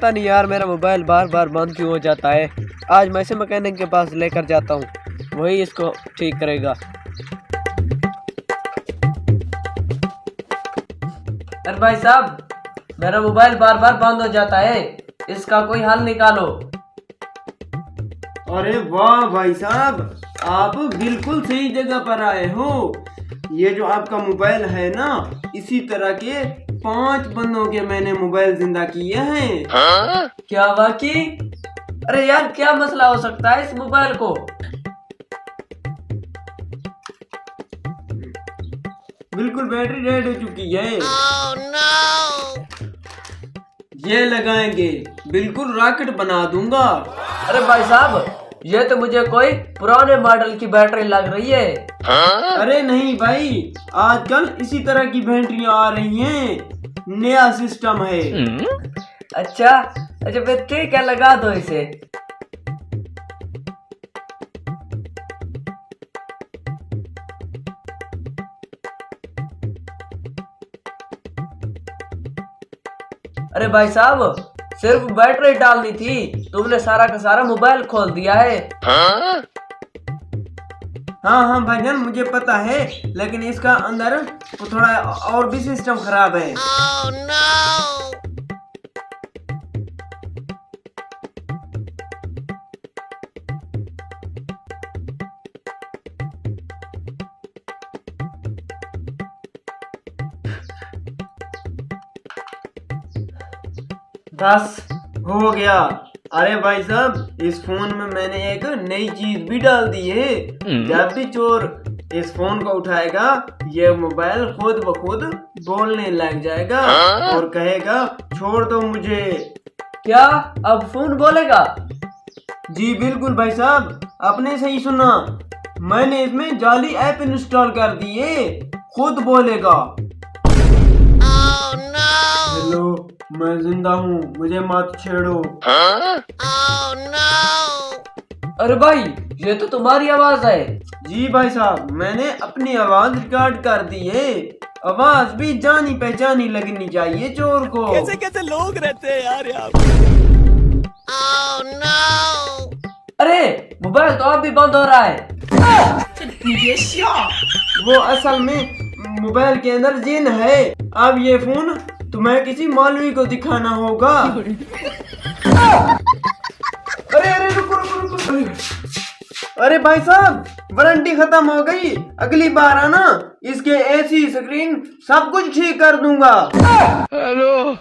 पता नहीं यार मेरा मोबाइल बार बार बंद क्यों हो जाता है। आज मैं इसे मैकेनिक के पास लेकर जाता हूँ, वही इसको ठीक करेगा। अरे भाई साहब, मेरा मोबाइल बार बार बंद हो जाता है, इसका कोई हल निकालो। अरे वाह भाई साहब, आप बिल्कुल सही जगह पर आए हो। ये जो आपका मोबाइल है ना, इसी तरह के 5 बंदों के मैंने मोबाइल जिंदा किए हैं। क्या वाकई? अरे यार, क्या मसला हो सकता है इस मोबाइल को? बिल्कुल बैटरी डेड हो चुकी है। ये लगाएंगे, बिल्कुल रॉकेट बना दूंगा। अरे भाई साहब, ये तो मुझे कोई पुराने मॉडल की बैटरी लग रही है। अरे नहीं भाई, आजकल इसी तरह की बैटरियां आ रही हैं, नया सिस्टम है। अच्छा फिर ठीक है, लगा दो इसे। अरे भाई साहब, सिर्फ बैटरी डालनी थी, तुमने सारा का सारा मोबाइल खोल दिया है। हाँ भाईजान, मुझे पता है, लेकिन इसका अंदर थोड़ा और भी सिस्टम खराब है। बस हो गया। अरे भाई साहब, इस फोन में मैंने एक नई चीज भी डाल दी है। जब भी चोर इस फोन को उठाएगा, ये मोबाइल खुद ब खुद बोलने लग जाएगा और कहेगा छोड़ दो मुझे। क्या अब फोन बोलेगा? जी बिल्कुल भाई साहब, आपने सही सुना। मैंने इसमें जाली ऐप इंस्टॉल कर दी है, खुद बोलेगा। हेलो, मैं जिंदा हूँ, मुझे मत छेड़ो। अरे भाई, ये तो तुम्हारी आवाज है। जी भाई साहब, मैंने अपनी आवाज रिकॉर्ड कर दी है। आवाज भी जानी पहचानी लगनी चाहिए चोर को। कैसे कैसे लोग रहते हैं यार यहाँ। अरे मोबाइल तो अब भी बंद हो रहा है। वो असल में मोबाइल के अंदर जिन है। अब ये फोन तुम्हें किसी मौलवी को दिखाना होगा। अरे रुको। अरे भाई साहब, वारंटी खत्म हो गई। अगली बार आना, इसके एसी स्क्रीन सब कुछ ठीक कर दूंगा। हेलो।